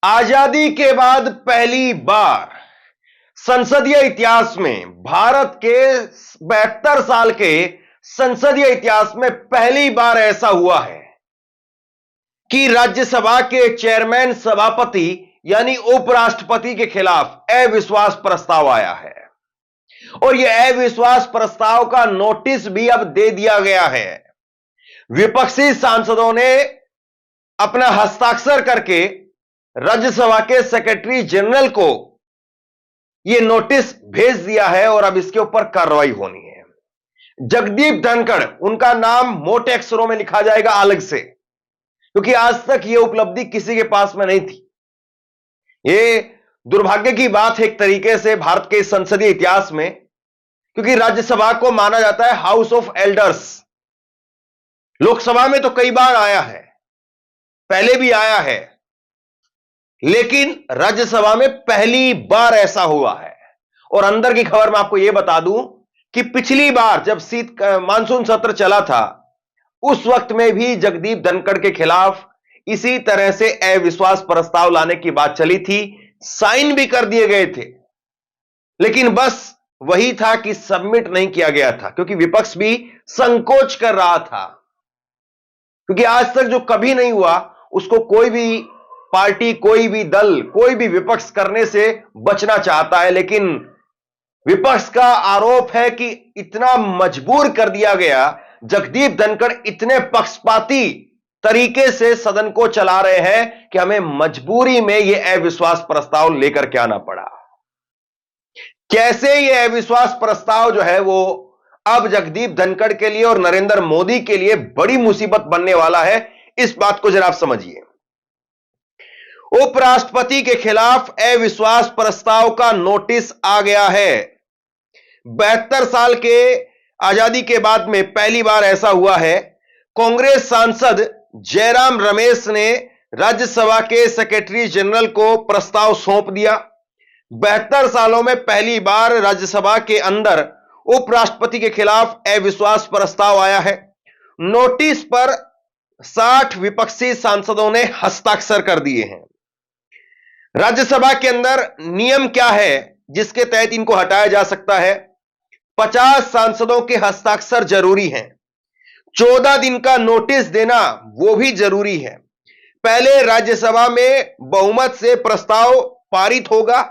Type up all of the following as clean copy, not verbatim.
आजादी के बाद पहली बार संसदीय इतिहास में, भारत के 72 साल के संसदीय इतिहास में पहली बार ऐसा हुआ है कि राज्यसभा के चेयरमैन सभापति यानी उपराष्ट्रपति के खिलाफ अविश्वास प्रस्ताव आया है। और यह अविश्वास प्रस्ताव का नोटिस भी अब दे दिया गया है। विपक्षी सांसदों ने अपना हस्ताक्षर करके राज्यसभा के सेक्रेटरी जनरल को यह नोटिस भेज दिया है और अब इसके ऊपर कार्रवाई होनी है। जगदीप धनखड़, उनका नाम मोटे अक्षरों में लिखा जाएगा अलग से, क्योंकि आज तक यह उपलब्धि किसी के पास में नहीं थी। यह दुर्भाग्य की बात है एक तरीके से भारत के संसदीय इतिहास में, क्योंकि राज्यसभा को माना जाता है हाउस ऑफ एल्डर्स। लोकसभा में तो कई बार आया है, पहले भी आया है, लेकिन राज्यसभा में पहली बार ऐसा हुआ है। और अंदर की खबर मैं आपको यह बता दूं कि पिछली बार जब मानसून सत्र चला था, उस वक्त में भी जगदीप धनखड़ के खिलाफ इसी तरह से अविश्वास प्रस्ताव लाने की बात चली थी। साइन भी कर दिए गए थे, लेकिन बस वही था कि सबमिट नहीं किया गया था, क्योंकि विपक्ष भी संकोच कर रहा था। क्योंकि आज तक जो कभी नहीं हुआ उसको कोई भी पार्टी, कोई भी दल, कोई भी विपक्ष करने से बचना चाहता है। लेकिन विपक्ष का आरोप है कि इतना मजबूर कर दिया गया, जगदीप धनखड़ इतने पक्षपाती तरीके से सदन को चला रहे हैं कि हमें मजबूरी में यह अविश्वास प्रस्ताव लेकर के आना पड़ा। कैसे यह अविश्वास प्रस्ताव जो है वो अब जगदीप धनखड़ के लिए और नरेंद्र मोदी के लिए बड़ी मुसीबत बनने वाला है, इस बात को जरा आप समझिए। उपराष्ट्रपति के खिलाफ अविश्वास प्रस्ताव का नोटिस आ गया है। 72 साल के आजादी के बाद में पहली बार ऐसा हुआ है। कांग्रेस सांसद जयराम रमेश ने राज्यसभा के सेक्रेटरी जनरल को प्रस्ताव सौंप दिया। 72 सालों में पहली बार राज्यसभा के अंदर उपराष्ट्रपति के खिलाफ अविश्वास प्रस्ताव आया है। नोटिस पर 60 विपक्षी सांसदों ने हस्ताक्षर कर दिए हैं। राज्यसभा के अंदर नियम क्या है जिसके तहत इनको हटाया जा सकता है? 50 सांसदों के हस्ताक्षर जरूरी हैं। 14 दिन का नोटिस देना वो भी जरूरी है। पहले राज्यसभा में बहुमत से प्रस्ताव पारित होगा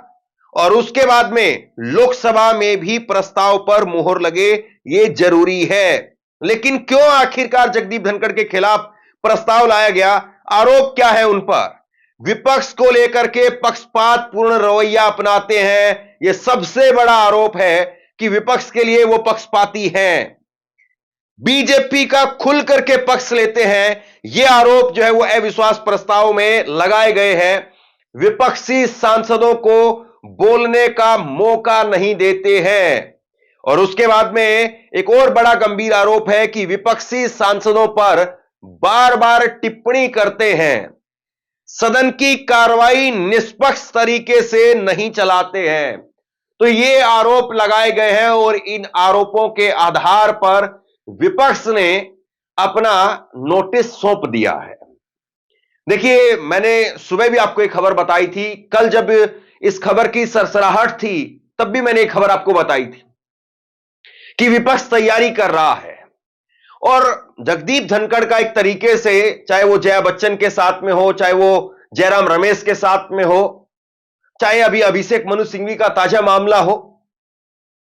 और उसके बाद में लोकसभा में भी प्रस्ताव पर मुहर लगे, ये जरूरी है। लेकिन क्यों आखिरकार जगदीप धनखड़ के खिलाफ प्रस्ताव लाया गया? आरोप क्या है उन पर? विपक्ष को लेकर के पक्षपात पूर्ण रवैया अपनाते हैं। यह सबसे बड़ा आरोप है कि विपक्ष के लिए वो पक्षपाती हैं। बीजेपी का खुल करके पक्ष लेते हैं। यह आरोप जो है वो अविश्वास प्रस्ताव में लगाए गए हैं। विपक्षी सांसदों को बोलने का मौका नहीं देते हैं। और उसके बाद में एक और बड़ा गंभीर आरोप है कि विपक्षी सांसदों पर बार बार टिप्पणी करते हैं, सदन की कार्रवाई निष्पक्ष तरीके से नहीं चलाते हैं। तो ये आरोप लगाए गए हैं और इन आरोपों के आधार पर विपक्ष ने अपना नोटिस सौंप दिया है। देखिए, मैंने सुबह भी आपको एक खबर बताई थी। कल जब इस खबर की सरसराहट थी तब भी मैंने एक खबर आपको बताई थी कि विपक्ष तैयारी कर रहा है। और जगदीप धनखड़ का एक तरीके से, चाहे वो जया बच्चन के साथ में हो, चाहे वो जयराम रमेश के साथ में हो, चाहे अभी अभिषेक मनु सिंघवी का ताजा मामला हो,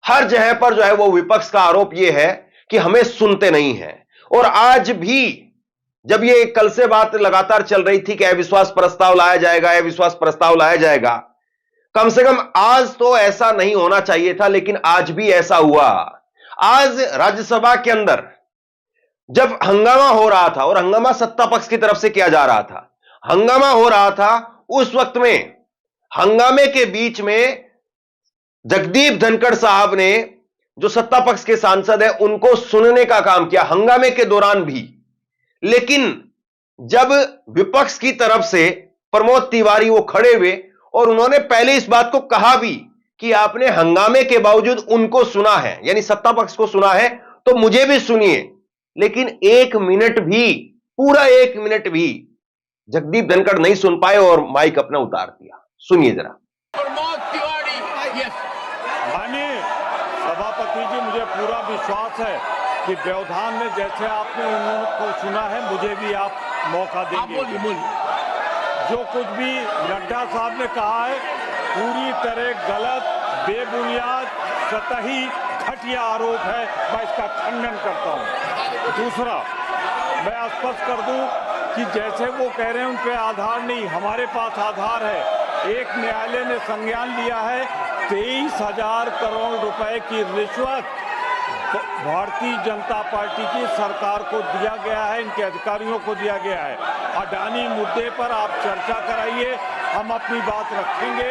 हर जगह पर जो है वो विपक्ष का आरोप ये है कि हमें सुनते नहीं हैं। और आज भी जब ये कल से बात लगातार चल रही थी कि अविश्वास प्रस्ताव लाया जाएगा, अविश्वास प्रस्ताव लाया जाएगा, कम से कम आज तो ऐसा नहीं होना चाहिए था, लेकिन आज भी ऐसा हुआ। आज राज्यसभा के अंदर जब हंगामा हो रहा था, और हंगामा सत्ता पक्ष की तरफ से किया जा रहा था, हंगामा हो रहा था, उस वक्त में हंगामे के बीच में जगदीप धनखड़ साहब ने, जो सत्ता पक्ष के सांसद हैं, उनको सुनने का काम किया हंगामे के दौरान भी। लेकिन जब विपक्ष की तरफ से प्रमोद तिवारी वो खड़े हुए और उन्होंने पहले इस बात को कहा भी कि आपने हंगामे के बावजूद उनको सुना है, यानी सत्ता पक्ष को सुना है, तो मुझे भी सुनिए। लेकिन 1 मिनट भी, पूरा 1 मिनट भी जगदीप धनखड़ नहीं सुन पाए और माइक अपना उतार दिया। सुनिए जरा। प्रमोद तिवारी, यस। माननीय सभापति जी, मुझे पूरा विश्वास है कि व्यवधान में जैसे आपने उनको सुना है, मुझे भी आप मौका देंगे। बोलिए। जो कुछ भी नड्डा साहब ने कहा है पूरी तरह गलत, बेबुनियाद, सतही, घटिया आरोप है। मैं इसका खंडन करता हूं। दूसरा, मैं स्पष्ट कर दूं कि जैसे वो कह रहे हैं उन पे आधार नहीं, हमारे पास आधार है। एक न्यायालय ने संज्ञान लिया है 23,000 करोड़ रुपए की रिश्वत भारतीय जनता पार्टी की सरकार को दिया गया है, इनके अधिकारियों को दिया गया है। अडानी मुद्दे पर आप चर्चा कराइए, हम अपनी बात रखेंगे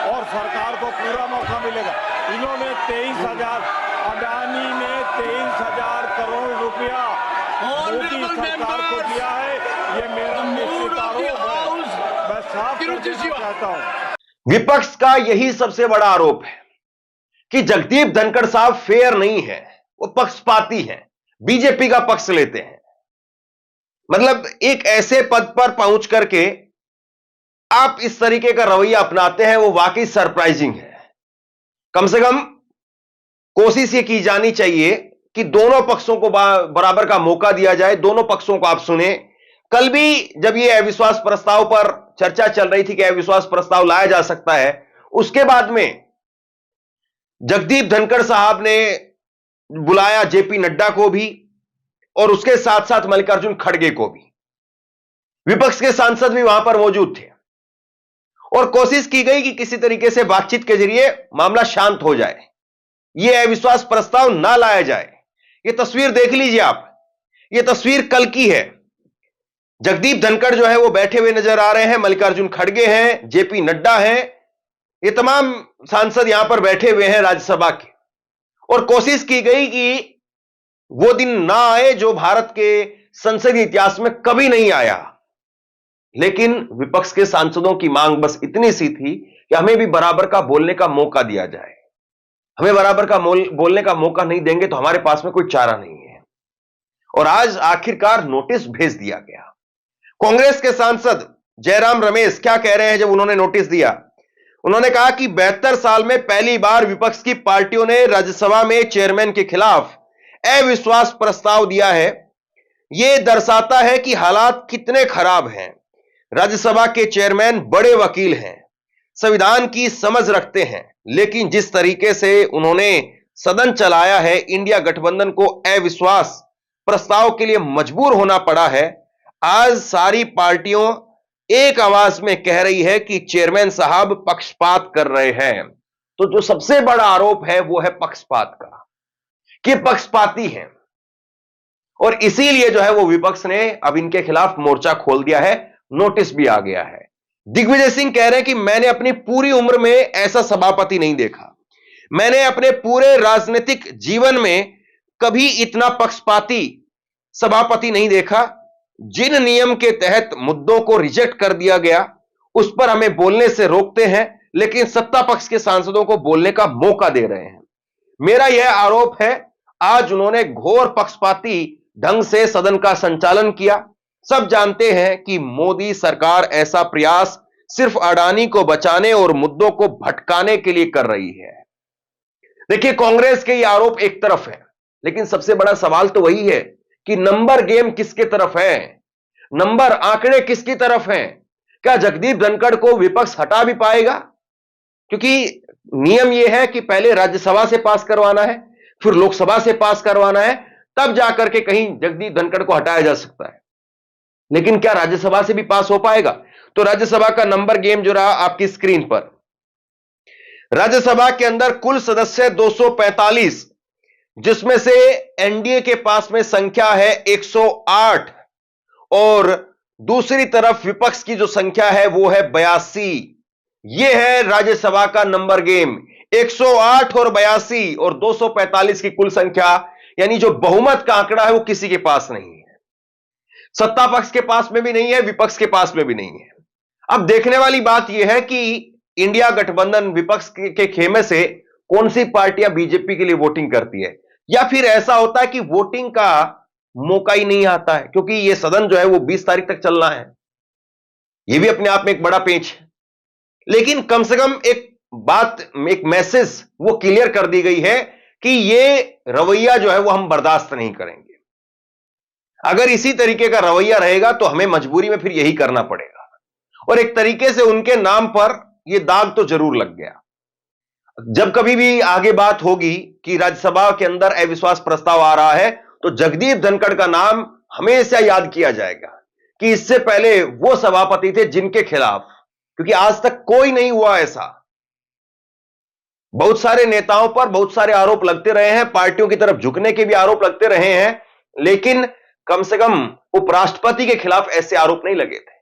और सरकार को पूरा मौका मिलेगा। इन्होंने 23,000, अडानी ने 23,000 करोड़ रुपया मोदी सरकार को दिया है। ये मेरा निश्चित आरोप है, मैं साफ कहना चाहता हूं। विपक्ष का यही सबसे बड़ा आरोप है कि जगदीप धनखड़ साहब फेयर नहीं है, वो पक्षपाती हैं, बीजेपी का पक्ष लेते हैं। मतलब एक ऐसे पद पर पहुंच करके आप इस तरीके का रवैया अपनाते हैं, वो वाकई सरप्राइजिंग है। कम से कम कोशिश ये की जानी चाहिए कि दोनों पक्षों को बराबर का मौका दिया जाए, दोनों पक्षों को आप सुने। कल भी जब ये अविश्वास प्रस्ताव पर चर्चा चल रही थी कि अविश्वास प्रस्ताव लाया जा सकता है, उसके बाद में जगदीप धनखड़ साहब ने बुलाया जेपी नड्डा को भी और उसके साथ साथ मल्लिकार्जुन खड़गे को भी। विपक्ष के सांसद भी वहां पर मौजूद थे और कोशिश की गई कि किसी तरीके से बातचीत के जरिए मामला शांत हो जाए, यह अविश्वास प्रस्ताव ना लाया जाए। यह तस्वीर देख लीजिए आप, यह तस्वीर कल की है। जगदीप धनखड़ जो है वो बैठे हुए नजर आ रहे हैं, मल्लिकार्जुन खड़गे हैं, जेपी नड्डा हैं, ये तमाम सांसद यहां पर बैठे हुए हैं राज्यसभा के। और कोशिश की गई कि वो दिन ना आए जो भारत के संसदीय इतिहास में कभी नहीं आया। लेकिन विपक्ष के सांसदों की मांग बस इतनी सी थी कि हमें भी बराबर का बोलने का मौका दिया जाए। हमें बराबर का बोलने का मौका नहीं देंगे तो हमारे पास में कोई चारा नहीं है। और आज आखिरकार नोटिस भेज दिया गया। कांग्रेस के सांसद जयराम रमेश क्या कह रहे हैं जब उन्होंने नोटिस दिया? उन्होंने कहा कि 72 साल में पहली बार विपक्ष की पार्टियों ने राज्यसभा में चेयरमैन के खिलाफ अविश्वास प्रस्ताव दिया है। यह दर्शाता है कि हालात कितने खराब हैं। राज्यसभा के चेयरमैन बड़े वकील हैं, संविधान की समझ रखते हैं, लेकिन जिस तरीके से उन्होंने सदन चलाया है, इंडिया गठबंधन को अविश्वास प्रस्ताव के लिए मजबूर होना पड़ा है। आज सारी पार्टियों एक आवाज में कह रही है कि चेयरमैन साहब पक्षपात कर रहे हैं। तो जो सबसे बड़ा आरोप है वो है पक्षपात का, कि पक्षपाती हैं। और इसीलिए जो है वो विपक्ष ने अब इनके खिलाफ मोर्चा खोल दिया है, नोटिस भी आ गया है। दिग्विजय सिंह कह रहे हैं कि मैंने अपनी पूरी उम्र में ऐसा सभापति नहीं देखा, मैंने अपने पूरे राजनीतिक जीवन में कभी इतना पक्षपाती सभापति नहीं देखा। जिन नियम के तहत मुद्दों को रिजेक्ट कर दिया गया उस पर हमें बोलने से रोकते हैं, लेकिन सत्ता पक्ष के सांसदों को बोलने का मौका दे रहे हैं। मेरा यह आरोप है, आज उन्होंने घोर पक्षपाती ढंग से सदन का संचालन किया। सब जानते हैं कि मोदी सरकार ऐसा प्रयास सिर्फ अडानी को बचाने और मुद्दों को भटकाने के लिए कर रही है। देखिए, कांग्रेस के ये आरोप एक तरफ है, लेकिन सबसे बड़ा सवाल तो वही है कि नंबर गेम किसके तरफ है, नंबर आंकड़े किसकी तरफ हैं? क्या जगदीप धनखड़ को विपक्ष हटा भी पाएगा? क्योंकि नियम यह है कि पहले राज्यसभा से पास करवाना है, फिर लोकसभा से पास करवाना है, तब जाकर के कहीं जगदीप धनखड़ को हटाया जा सकता है। लेकिन क्या राज्यसभा से भी पास हो पाएगा? तो राज्यसभा का नंबर गेम जो रहा आपकी स्क्रीन पर, राज्यसभा के अंदर कुल सदस्य 245, जिसमें से एनडीए के पास में संख्या है 108 और दूसरी तरफ विपक्ष की जो संख्या है वो है 82। यह है राज्यसभा का नंबर गेम, 108 और 82 और 245 की कुल संख्या, यानी जो बहुमत का आंकड़ा है वो किसी के पास नहीं है। सत्ता पक्ष के पास में भी नहीं है, विपक्ष के पास में भी नहीं है। अब देखने वाली बात यह है कि इंडिया गठबंधन विपक्ष के खेमे से कौन सी पार्टियां बीजेपी के लिए वोटिंग करती है, या फिर ऐसा होता है कि वोटिंग का मौका ही नहीं आता है, क्योंकि यह सदन जो है वो 20 तारीख तक चलना है। यह भी अपने आप में एक बड़ा पेंच है। लेकिन कम से कम एक बात, एक मैसेज वो क्लियर कर दी गई है कि यह रवैया जो है वो हम बर्दाश्त नहीं करेंगे। अगर इसी तरीके का रवैया रहेगा तो हमें मजबूरी में फिर यही करना पड़ेगा। और एक तरीके से उनके नाम पर यह दाग तो जरूर लग गया। जब कभी भी आगे बात होगी कि राज्यसभा के अंदर अविश्वास प्रस्ताव आ रहा है तो जगदीप धनखड़ का नाम हमेशा याद किया जाएगा कि इससे पहले वो सभापति थे जिनके खिलाफ, क्योंकि आज तक कोई नहीं हुआ ऐसा। बहुत सारे नेताओं पर बहुत सारे आरोप लगते रहे हैं, पार्टियों की तरफ झुकने के भी आरोप लगते रहे हैं, लेकिन कम से कम उपराष्ट्रपति के खिलाफ ऐसे आरोप नहीं लगे थे।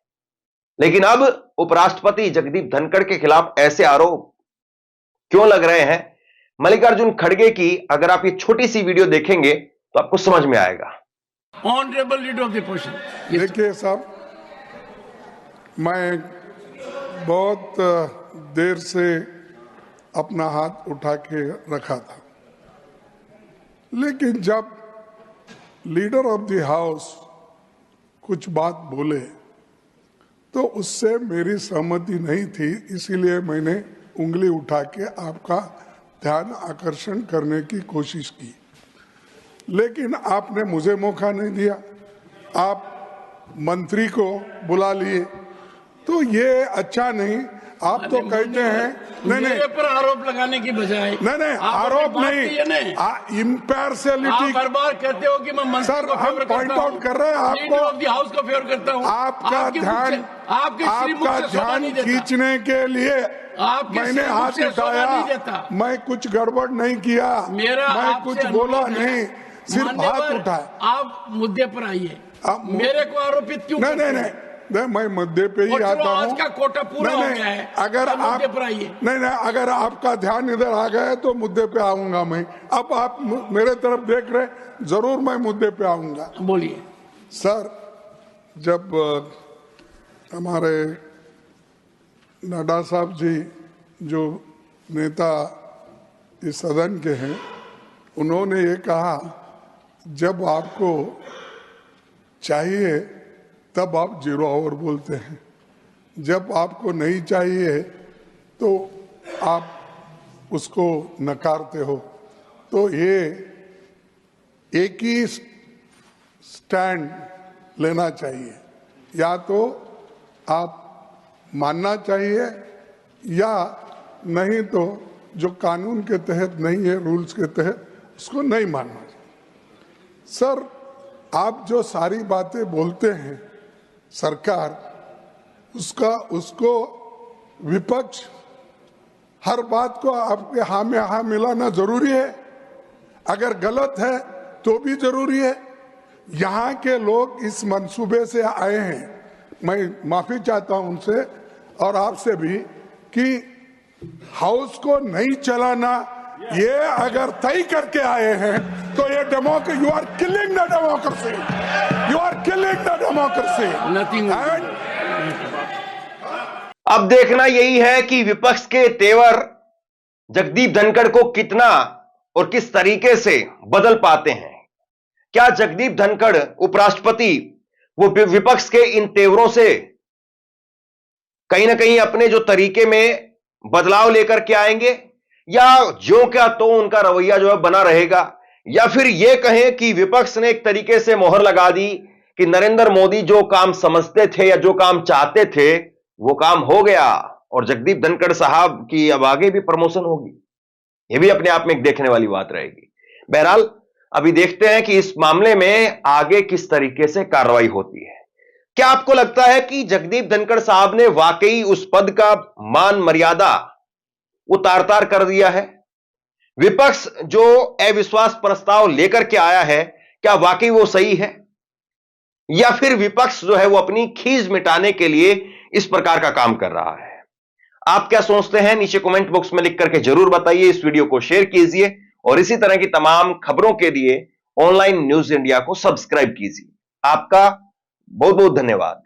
लेकिन अब उपराष्ट्रपति जगदीप धनखड़ के खिलाफ ऐसे आरोप क्यों लग रहे हैं? मल्लिकार्जुन खड़गे की अगर आप ये छोटी सी वीडियो देखेंगे तो आपको समझ में आएगा। Honourable leader of the portion. देखिए साहब, मैं बहुत देर से अपना हाथ उठा के रखा था, लेकिन जब लीडर ऑफ द हाउस कुछ बात बोले तो उससे मेरी सहमति नहीं थी, इसीलिए मैंने उंगली उठा के आपका ध्यान आकर्षण करने की कोशिश की। लेकिन आपने मुझे मौका नहीं दिया, आप मंत्री को बुला लिए, तो ये अच्छा नहीं। आप तो कहते हैं नहीं मेरे पर आरोप लगाने की बजाय नहीं आरोप नहीं, इम्पार्शियलिटी। हर बार कहते हो कि मैं मंत्री सर, को हम फेवर पॉइंट करता आउट हूं, कर रहे हैं आपको, लीडर ऑफ द हाउस को फेवर करता हूं। आपका ध्यान खींचने के लिए मैंने हाथ उठाया। मैं कुछ गड़बड़ नहीं किया, मैं कुछ बोला नहीं, सिर्फ हाथ उठाया। आप मुद्दे पर आइए। मेरे को आरोपित क्यों? नहीं, मैं मुद्दे पे ही आता हूँ। आज का कोटा पूरा हो गया है, अगर आप नहीं, अगर आपका ध्यान इधर आ गया तो मुद्दे पे आऊंगा मैं। अब आप मेरे तरफ देख रहे, जरूर मैं मुद्दे पे आऊंगा। बोलिए सर। जब हमारे नड्डा साहब जी जो नेता इस सदन के हैं, उन्होंने ये कहा जब आपको चाहिए तब आप 0 आवर बोलते हैं, जब आपको नहीं चाहिए तो आप उसको नकारते हो। तो ये एक ही स्टैंड लेना चाहिए, या तो आप मानना चाहिए या नहीं तो जो कानून के तहत नहीं है, रूल्स के तहत, उसको नहीं मानना चाहिए। सर, आप जो सारी बातें बोलते हैं सरकार, उसको विपक्ष हर बात को आपके हाँ में हाँ मिलाना जरूरी है। अगर गलत है तो भी जरूरी है। यहाँ के लोग इस मंसूबे से आए हैं, मैं माफी चाहता हूं उनसे और आपसे भी, कि हाउस को नहीं चलाना, ये अगर तय करके आए हैं तो ये democracy, you are killing the democracy, you are killing the democracy. अब देखना यही है कि विपक्ष के तेवर जगदीप धनखड़ को कितना और किस तरीके से बदल पाते हैं। क्या जगदीप धनखड़ उपराष्ट्रपति वो विपक्ष के इन तेवरों से कहीं ना कहीं अपने जो तरीके में बदलाव लेकर के आएंगे, या जो क्या तो उनका रवैया जो है बना रहेगा, या फिर यह कहें कि विपक्ष ने एक तरीके से मोहर लगा दी कि नरेंद्र मोदी जो काम समझते थे या जो काम चाहते थे वो काम हो गया और जगदीप धनखड़ साहब की अब आगे भी प्रमोशन होगी। यह भी अपने आप में एक देखने वाली बात रहेगी। बहरहाल अभी देखते हैं कि इस मामले में आगे किस तरीके से कार्रवाई होती है। क्या आपको लगता है कि जगदीप धनखड़ साहब ने वाकई उस पद का मान मर्यादा उतार कर दिया है? विपक्ष जो अविश्वास प्रस्ताव लेकर के आया है, क्या वाकई वो सही है, या फिर विपक्ष जो है वो अपनी खीज मिटाने के लिए इस प्रकार का काम कर रहा है? आप क्या सोचते हैं? नीचे कमेंट बॉक्स में लिख करके जरूर बताइए। इस वीडियो को शेयर कीजिए और इसी तरह की तमाम खबरों के लिए ऑनलाइन न्यूज इंडिया को सब्सक्राइब कीजिए। आपका बहुत बहुत धन्यवाद।